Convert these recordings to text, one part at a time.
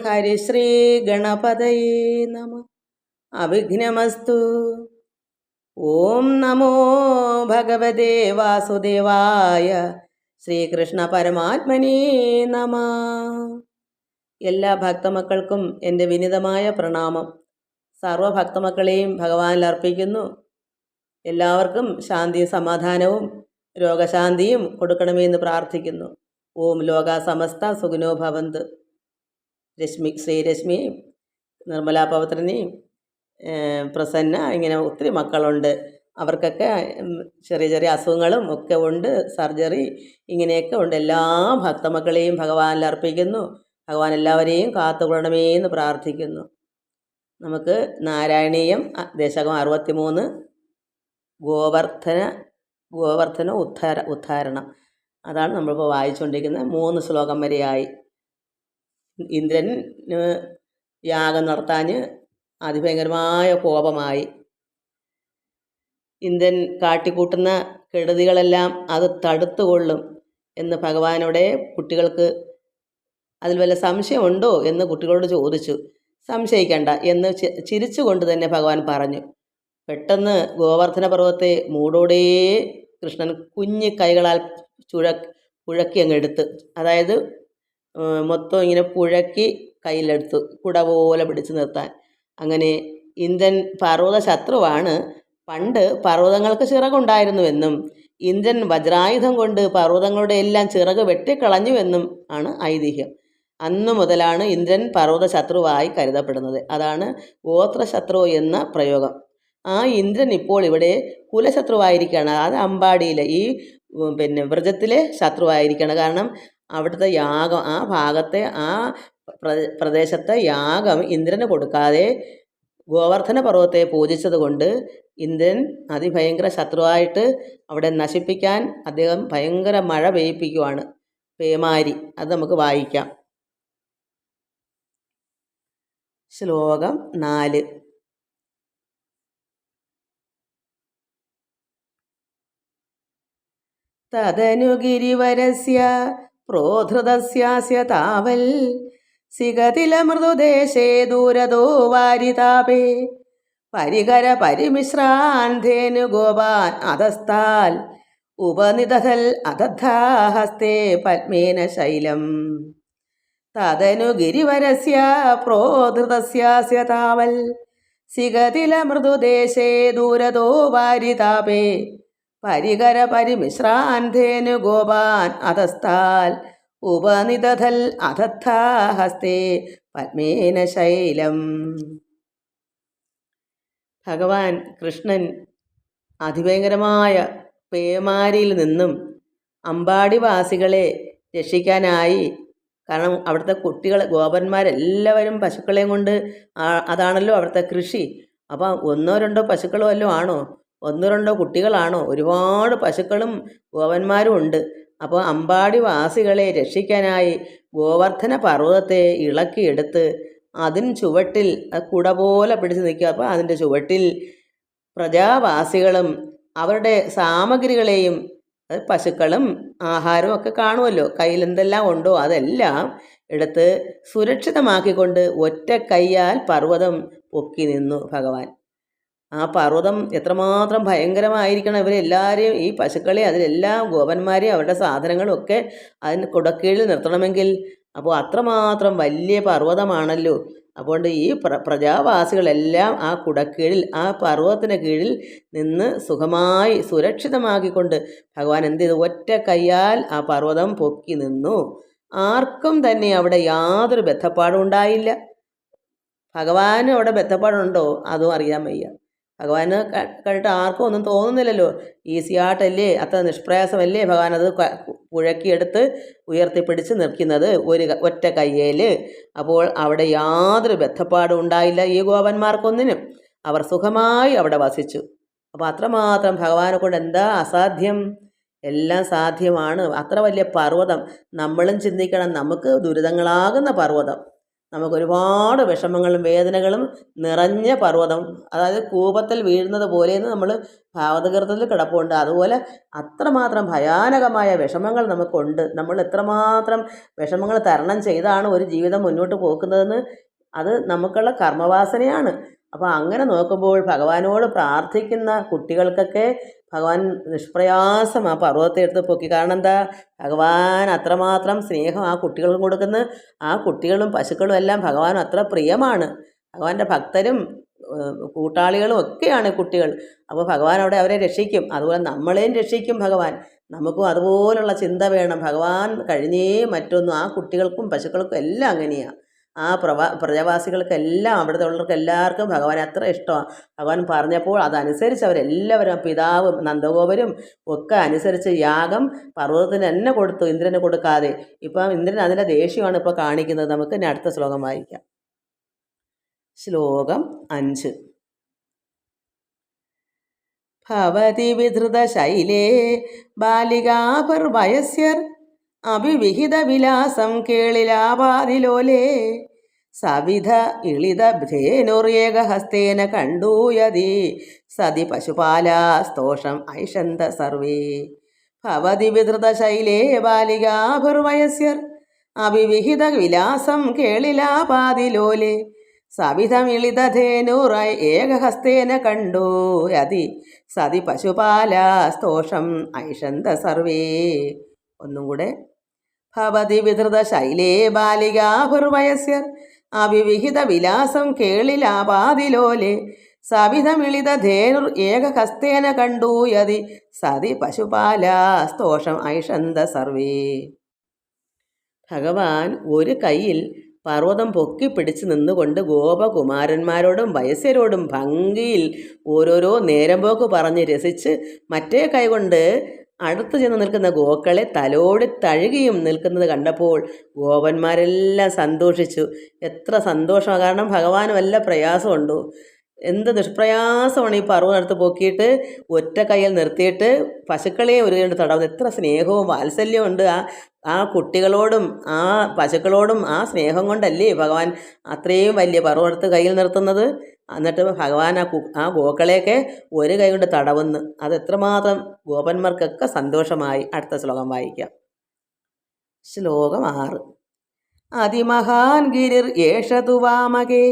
ഹരിശ്രീ ഗണപതയേ നമ. അവിഘ്നമസ്തു. ഓം നമോ ഭഗവതേ വാസുദേവായ. ശ്രീകൃഷ്ണ പരമാത്മനേ നമ. എല്ലാ ഭക്തമക്കൾക്കും എൻ്റെ വിനീതമായ പ്രണാമം. സർവഭക്തമക്കളെയും ഭഗവാനിൽ അർപ്പിക്കുന്നു. എല്ലാവർക്കും ശാന്തിയും സമാധാനവും രോഗശാന്തിയും കൊടുക്കണമെന്ന് പ്രാർത്ഥിക്കുന്നു. ഓം ലോക സമസ്ത സുഖിനോ ഭവന്തു. ശ്രീരശ്മിയും നിർമ്മലാ പവിത്രനെയും പ്രസന്ന, ഇങ്ങനെ ഒത്തിരി മക്കളുണ്ട്. അവർക്കൊക്കെ ചെറിയ ചെറിയ അസുഖങ്ങളും ഒക്കെ ഉണ്ട്, സർജറി ഇങ്ങനെയൊക്കെ ഉണ്ട്. എല്ലാ ഭക്തമക്കളെയും ഭഗവാനിൽ അർപ്പിക്കുന്നു. ഭഗവാൻ എല്ലാവരെയും കാത്തുകൊള്ളണമേ എന്ന് പ്രാർത്ഥിക്കുന്നു. നമുക്ക് നാരായണീയം ദശകം 63 ഗോവർദ്ധന ഉദ്ധാരണം, അതാണ് നമ്മളിപ്പോൾ വായിച്ചുകൊണ്ടിരിക്കുന്നത്. 3 ശ്ലോകം വരെയായി. ഇന്ദ്രൻ യാഗം നടത്താൻ അതിഭയങ്കരമായ കോപമായി. ഇന്ദ്രൻ കാട്ടിക്കൂട്ടുന്ന കെടുതികളെല്ലാം അത് തടുത്തുകൊള്ളും എന്ന് ഭഗവാനോടെ കുട്ടികൾക്ക് അതിൽ വല്ല സംശയമുണ്ടോ എന്ന് കുട്ടികളോട് ചോദിച്ചു. സംശയിക്കണ്ട എന്ന് ചിരിച്ചുകൊണ്ട് തന്നെ ഭഗവാൻ പറഞ്ഞു. പെട്ടെന്ന് ഗോവർദ്ധന പർവ്വതത്തെ മൂടോടേ കൃഷ്ണൻ കുഞ്ഞു കൈകളാൽ പുഴക്കി അങ്ങ് എടുത്ത്, അതായത് മൊത്തം ഇങ്ങനെ പുഴക്കി കയ്യിലെടുത്തു, കുട പോലെ പിടിച്ചു നിർത്താൻ. അങ്ങനെ ഇന്ദ്രൻ പർവ്വത ശത്രുവാണ്. പണ്ട് പർവ്വതങ്ങൾക്ക് ചിറകുണ്ടായിരുന്നുവെന്നും ഇന്ദ്രൻ വജ്രായുധം കൊണ്ട് പർവ്വതങ്ങളുടെ എല്ലാം ചിറക് വെട്ടിക്കളഞ്ഞുവെന്നും ആണ് ഐതിഹ്യം. അന്നു മുതലാണ് ഇന്ദ്രൻ പർവ്വത ശത്രുവായി കരുതപ്പെടുന്നത്. അതാണ് ഗോത്രശത്രു എന്ന പ്രയോഗം. ആ ഇന്ദ്രൻ ഇപ്പോൾ ഇവിടെ കുലശത്രുവായിരിക്കുകയാണ്. അത് അമ്പാടിയിലെ ഈ വ്രജത്തിലെ ശത്രുവായിരിക്കുകയാണ്. കാരണം അവിടുത്തെ യാഗം, ആ ഭാഗത്തെ ആ പ്രദേശത്തെ യാഗം ഇന്ദ്രന് കൊടുക്കാതെ ഗോവർദ്ധന പർവ്വതത്തെ പൂജിച്ചത് കൊണ്ട് ഇന്ദ്രൻ അതിഭയങ്കര ശത്രുവായിട്ട് അവിടെ നശിപ്പിക്കാൻ അദ്ദേഹം ഭയങ്കര മഴ പെയ്യിപ്പിക്കുവാണ്, പേമാരി. അത് നമുക്ക് വായിക്കാം. ശ്ലോകം 4. തദനു ഗിരിവരസ്യ പ്രോധൃതസ്യാസ്യ താവൽ സിഗതിലമൃദുദേശേ ദൂരദോ വാരിതാപേ പരികര പരിമിശ്രാന്ധേനു ഗോപാൻ അധസ്താൽ ഉപനിദധൽ അദദ്ധാഹസ്തേ പത്മേന ശൈലം. തദനു ഗിരിവരസ്യ പ്രോധൃതസ്യാസ്യ താവൽ സിഗതിലമൃദുദേശേ ദൂരദോ വാരിതാപേ പരികര പരിമിശ്രാന്ധേനു ഗോപാൻ അധസ്താൽ ഉപനിദധൽ അദദ്ധാഹസ്തേ പത്മേന ശൈലം. ഭഗവാൻ കൃഷ്ണൻ അതിഭയങ്കരമായ പേമാരിയിൽ നിന്നും അമ്പാടിവാസികളെ രക്ഷിക്കാനായി, കാരണം അവിടുത്തെ കുട്ടികൾ ഗോപന്മാരെല്ലാവരും പശുക്കളെയും കൊണ്ട് അതാണല്ലോ അവിടുത്തെ കൃഷി. അപ്പം 1-2 പശുക്കളോ വല്ലതും ആണോ? 1-2 കുട്ടികളാണോ? ഒരുപാട് പശുക്കളും ഗോപന്മാരും ഉണ്ട്. അപ്പോൾ അമ്പാടിവാസികളെ രക്ഷിക്കാനായി ഗോവർദ്ധന പർവ്വതത്തെ ഇളക്കിയെടുത്ത് അതിന് ചുവട്ടിൽ കുട പോലെ പിടിച്ച് നിൽക്കുക. അപ്പോൾ അതിൻ്റെ ചുവട്ടിൽ പ്രജാവാസികളും അവരുടെ സാമഗ്രികളെയും, പശുക്കളും ആഹാരവും ഒക്കെ കാണുമല്ലോ, കയ്യിൽ എന്തെല്ലാം ഉണ്ടോ അതെല്ലാം എടുത്ത് സുരക്ഷിതമാക്കിക്കൊണ്ട് ഒറ്റ കൈയാൽ പർവ്വതം പൊക്കി നിന്നു ഭഗവാൻ. ആ പർവ്വതം എത്രമാത്രം ഭയങ്കരമായിരിക്കണം. ഇവരെല്ലാവരെയും, ഈ പശുക്കളെ, അതിലെല്ലാം ഗോപന്മാരെയും അവരുടെ സാധനങ്ങളും ഒക്കെ അതിന് കുടക്കീഴിൽ നിർത്തണമെങ്കിൽ അപ്പോൾ അത്രമാത്രം വലിയ പർവ്വതമാണല്ലോ. അതുകൊണ്ട് ഈ പ്രജാവാസികളെല്ലാം ആ കുടക്കീഴിൽ, ആ പർവ്വതത്തിന് കീഴിൽ നിന്ന് സുഖമായി സുരക്ഷിതമാക്കിക്കൊണ്ട് ഭഗവാൻ എന്ത് ചെയ്തു? ഒറ്റ കൈയാൽ ആ പർവ്വതം പൊക്കി നിന്നു. ആർക്കും തന്നെ അവിടെ യാതൊരു ബദ്ധപ്പാടും ഉണ്ടായില്ല. ഭഗവാനും അവിടെ ബദ്ധപ്പാടുണ്ടോ അതും അറിയാൻ വയ്യ. ഭഗവാന് കണ്ടിട്ട് ആർക്കും ഒന്നും തോന്നുന്നില്ലല്ലോ. ഈസിയായിട്ടല്ലേ, അത്ര നിഷ്പ്രയാസമല്ലേ ഭഗവാൻ അത് പുഴക്കിയെടുത്ത് ഉയർത്തിപ്പിടിച്ച് നിൽക്കുന്നത് ഒറ്റ കയ്യേൽ. അപ്പോൾ അവിടെ യാതൊരു ബദ്ധപ്പാടും ഉണ്ടായില്ല ഈ ഗോപന്മാർക്കൊന്നിനും. അവർ സുഖമായി അവിടെ വസിച്ചു. അപ്പോൾ അത്രമാത്രം ഭഗവാനെ കൊണ്ട് എന്താ അസാധ്യം? എല്ലാം സാധ്യമാണ്. അത്ര വലിയ പർവ്വതം നമ്മളും ചിന്തിക്കണം. നമുക്ക് ദുരിതങ്ങളാകുന്ന പർവ്വതം, നമുക്കൊരുപാട് വിഷമങ്ങളും വേദനകളും നിറഞ്ഞ പർവ്വതം, അതായത് കൂപത്തിൽ വീഴുന്നത് പോലെയെന്ന് നമ്മൾ ഭാവതകൃതത്തിൽ കിടപ്പുണ്ട്. അതുപോലെ അത്രമാത്രം ഭയാനകമായ വിഷമങ്ങൾ നമുക്കുണ്ട്. നമ്മൾ എത്രമാത്രം വിഷമങ്ങൾ തരണം ചെയ്താണ് ഒരു ജീവിതം മുന്നോട്ട് പോക്കുന്നതെന്ന് അത് നമുക്കുള്ള കർമ്മവാസനയാണ്. അപ്പോൾ അങ്ങനെ നോക്കുമ്പോൾ ഭഗവാനോട് പ്രാർത്ഥിക്കുന്ന കുട്ടികൾക്കൊക്കെ ഭഗവാൻ നിഷ്പ്രയാസം ആ പർവ്വതത്തെ എടുത്ത് പൊക്കി. കാരണം എന്താ, ഭഗവാൻ അത്രമാത്രം സ്നേഹം ആ കുട്ടികൾക്കും കൊടുക്കുന്നു. ആ കുട്ടികളും പശുക്കളും എല്ലാം ഭഗവാനും അത്ര പ്രിയമാണ്. ഭഗവാന്റെ ഭക്തരും കൂട്ടാളികളും ഒക്കെയാണ് കുട്ടികൾ. അപ്പോൾ ഭഗവാൻ അവിടെ അവരെ രക്ഷിക്കും. അതുപോലെ നമ്മളെയും രക്ഷിക്കും ഭഗവാൻ. നമുക്കും അതുപോലുള്ള ചിന്ത വേണം. ഭഗവാൻ കഴിഞ്ഞേ മറ്റൊന്നും. ആ കുട്ടികൾക്കും പശുക്കൾക്കും എല്ലാം അങ്ങനെയാണ്. ആ പ്രജാവാസികൾക്കെല്ലാം അവിടുത്തെ ഉള്ളവർക്ക് എല്ലാവർക്കും ഭഗവാൻ അത്ര ഇഷ്ടമാണ്. ഭഗവാൻ പറഞ്ഞപ്പോൾ അതനുസരിച്ച് അവരെല്ലാവരും പിതാവും നന്ദഗോപരും ഒക്കെ അനുസരിച്ച് യാഗം പർവ്വതത്തിന് തന്നെ കൊടുത്തു, ഇന്ദ്രന് കൊടുക്കാതെ. ഇപ്പം ഇന്ദ്രൻ അതിൻ്റെ ദേഷ്യമാണ് ഇപ്പോൾ കാണിക്കുന്നത്. നമുക്ക് ഇനി അടുത്ത ശ്ലോകം വായിക്കാം. ശ്ലോകം 5. ഭവതി വിധൃതശൈലേ ബാലികാപർവയസ്യർ അഭിവിഹിതവിലാസം കേളിലാപാതിലോലേ സവിധ ഇളിതഭ്രേനുർയേകഹസ്തേന കണ്ടൂയതി സതി പശുപാലാസ്തോഷം ഐഷന്ത സർവേ. ഭവതി വിധൃതശൈലേ ബാലികാപർവയസ്യർ അഭിവിഹിതവിലാസം കേളിലാപാതിലോലേ സവിധമിളിതധേനുർ ഏകഹസ്തേന കണ്ടൂയതി സതി പശുപാലാസ്തോഷം ഐഷന്ത സർവേ. ഒന്നും കൂടെ. ഭവതി വിധൃതശൈലേ ബാലികാപർവയസ്യർ അവിവിഹിതവിലാസം കേളിലാപാതിലോലേ സവിധമിളിതധേനുർ ഏകഹസ്തേന കണ്ടൂയതി സതി പശുപാലാസ്തോഷം ഐഷന്ത സർവേ. ഭഗവാൻ ഒരു കൈയിൽ പർവ്വതം പൊക്കിപ്പിടിച്ച് നിന്നുകൊണ്ട് ഗോപകുമാരന്മാരോടും വയസ്സരോടും ഭംഗിയിൽ ഓരോരോ നേരമ്പോക്ക് പറഞ്ഞ് രസിച്ച് മറ്റേ കൈകൊണ്ട് അടുത്ത് ചെന്ന് നിൽക്കുന്ന ഗോക്കളെ തലോടി തഴുകിയും നിൽക്കുന്നത് കണ്ടപ്പോൾ ഗോപന്മാരെല്ലാം സന്തോഷിച്ചു. എത്ര സന്തോഷമാണ്! കാരണം ഭഗവാന് വല്ല പ്രയാസമുണ്ടോ? എന്ത് നിഷ്പ്രയാസമാണ് ഈ പർവ്വതം എടുത്ത് പൊക്കിയിട്ട് ഒറ്റ കയ്യിൽ നിർത്തിയിട്ട് പശുക്കളെയും ഒരു കണ്ട് തടവുന്നത്. എത്ര സ്നേഹവും വാത്സല്യവും ഉണ്ട് ആ കുട്ടികളോടും ആ പശുക്കളോടും. ആ സ്നേഹം കൊണ്ടല്ലേ ഭഗവാൻ അത്രയും വലിയ പർവ്വതം എടുത്ത് കയ്യിൽ നിർത്തുന്നത്. എന്നിട്ട് ഭഗവാൻ ആ ഗോക്കളെയൊക്കെ ഒരു കൈ കൊണ്ട് തടവുന്നു. അത് എത്രമാത്രം ഗോപന്മാർക്കൊക്കെ സന്തോഷമായി. അടുത്ത ശ്ലോകം വായിക്കാം. ശ്ലോകം 6. അതിമഹാൻ ഗിരിർ യേഷതു വാമകേ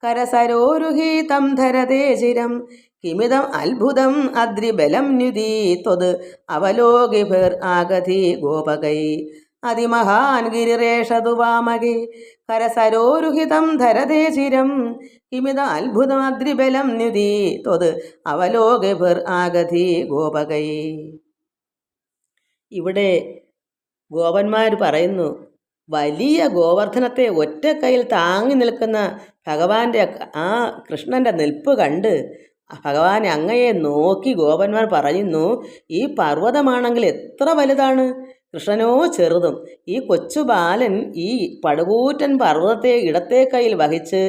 കരസരോരുഹീതം ധരതേ ചിരം കിമിതം അത്ഭുതം അദ്രിബലം ന്യുതി ത്വത് അവലോകിഭിർ ആഗതി ഗോപകൈ. അതിമഹാൻ ഗിരിരേഷതു വാമകേ കരസരോരുഹിതം ധരതേ ചിരം കിമിതം അത്ഭുതം അദ്രിബലം ന്യുതി ത്വത് അവലോകിഭിർ ആഗതി ഗോപകൈ. ഇവിടെ ഗോപന്മാർ പറയുന്നു, വലിയ ഗോവർദ്ധനത്തെ ഒറ്റ കയ്യിൽ താങ്ങി നിൽക്കുന്ന ഭഗവാന്റെ ആ കൃഷ്ണൻ്റെ നിൽപ്പ് കണ്ട് ഭഗവാൻ അങ്ങയെ നോക്കി ഗോപന്മാർ പറയുന്നു, ഈ പർവ്വതമാണെങ്കിൽ എത്ര വലുതാണ്, കൃഷ്ണനോ ചെറുതും. ഈ കൊച്ചു ബാലൻ ഈ പടുകൂറ്റൻ പർവ്വതത്തെ ഇടത്തെ കയ്യിൽ വഹിച്ച്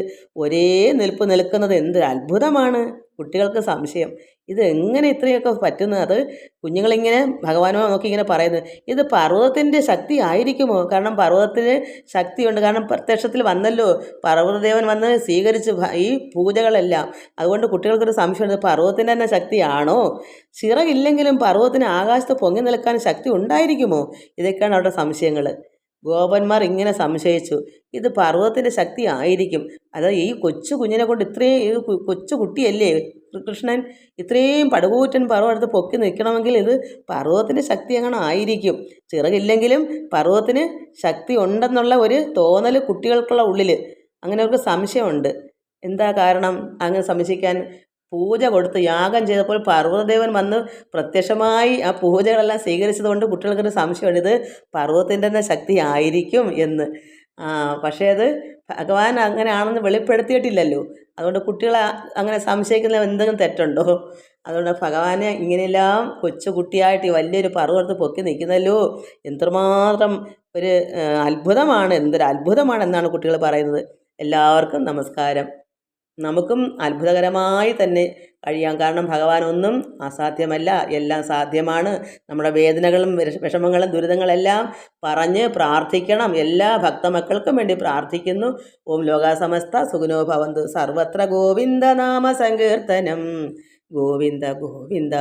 ഒരേ നിൽപ്പ് നിൽക്കുന്നത് എന്ത് അത്ഭുതമാണ്. കുട്ടികൾക്ക് സംശയം, ഇത് എങ്ങനെ ഇത്രയൊക്കെ പറ്റുന്നത്? അത് കുഞ്ഞുങ്ങളിങ്ങനെ ഭഗവാനോ നോക്കി ഇങ്ങനെ പറയുന്നത്, ഇത് പർവ്വതത്തിൻ്റെ ശക്തി ആയിരിക്കുമോ? കാരണം പർവ്വതത്തിന് ശക്തിയുണ്ട്. കാരണം പ്രത്യക്ഷത്തിൽ വന്നല്ലോ, പർവ്വതദേവൻ വന്ന് സ്വീകരിച്ച് ഈ പൂജകളെല്ലാം. അതുകൊണ്ട് കുട്ടികൾക്കൊരു സംശയമുണ്ട്, പർവ്വതത്തിൻ്റെ തന്നെ ശക്തിയാണോ? ചിറകില്ലെങ്കിലും പർവ്വതത്തിന് ആകാശത്ത് പൊങ്ങി നിൽക്കാൻ ശക്തി ഉണ്ടായിരിക്കുമോ? ഇതൊക്കെയാണ് അവരുടെ സംശയങ്ങൾ. ഗോപന്മാർ ഇങ്ങനെ സംശയിച്ചു, ഇത് പർവ്വതത്തിൻ്റെ ശക്തി ആയിരിക്കും. അതായത് ഈ കൊച്ചു കുഞ്ഞിനെ കൊണ്ട് ഇത്രയും കൊച്ചു കുട്ടിയല്ലേ കൃഷ്ണൻ, ഇത്രയും പടുകൂറ്റൻ പർവ്വം എടുത്ത് പൊക്കി നിൽക്കണമെങ്കിൽ ഇത് പർവ്വതത്തിൻ്റെ ശക്തി അങ്ങനെ ആയിരിക്കും. ചിറകില്ലെങ്കിലും പർവ്വതത്തിന് ശക്തി ഉണ്ടെന്നുള്ള ഒരു തോന്നൽ കുട്ടികൾക്കുള്ള ഉള്ളിൽ. അങ്ങനെ അവർക്ക് സംശയമുണ്ട്. എന്താ കാരണം അങ്ങനെ സംശയിക്കാൻ? പൂജ കൊടുത്ത് യാഗം ചെയ്തപ്പോൾ പർവ്വതദേവൻ വന്ന് പ്രത്യക്ഷമായി ആ പൂജകളെല്ലാം സ്വീകരിച്ചതുകൊണ്ട് കുട്ടികൾക്കൊരു സംശയമുണ്ട്, ഇത് പർവ്വതത്തിൻ്റെ തന്നെ ശക്തി ആയിരിക്കും എന്ന്. പക്ഷേ അത് ഭഗവാൻ അങ്ങനെയാണെന്ന് വെളിപ്പെടുത്തിയിട്ടില്ലല്ലോ. അതുകൊണ്ട് കുട്ടികൾ അങ്ങനെ സംശയിക്കുന്ന എന്തെങ്കിലും തെറ്റുണ്ടോ? അതുകൊണ്ട് ഭഗവാനെ ഇങ്ങനെയെല്ലാം കൊച്ചു കുട്ടിയായിട്ട് ഈ വലിയൊരു പർവ്വതത്ത് പൊക്കി നിൽക്കുന്നല്ലോ, എന്തുമാത്രം ഒരു അത്ഭുതമാണ്, എന്തൊരു അത്ഭുതമാണ് എന്നാണ് കുട്ടികൾ പറയുന്നത്. എല്ലാവർക്കും നമസ്കാരം. നമുക്കും അത്ഭുതകരമായി തന്നെ കഴിയാം. കാരണം ഭഗവാൻ ഒന്നും അസാധ്യമല്ല, എല്ലാം സാധ്യമാണ്. നമ്മുടെ വേദനകളും വിഷമങ്ങളും ദുരിതങ്ങളെല്ലാം പറഞ്ഞ് പ്രാർത്ഥിക്കണം. എല്ലാ ഭക്തമക്കൾക്കും വേണ്ടി പ്രാർത്ഥിക്കുന്നു. ഓം ലോകാസമസ്ത സുഖിനോ ഭവന്തു. സർവത്ര ഗോവിന്ദ നാമ സങ്കീർത്തനം. ഗോവിന്ദ ഗോവിന്ദ.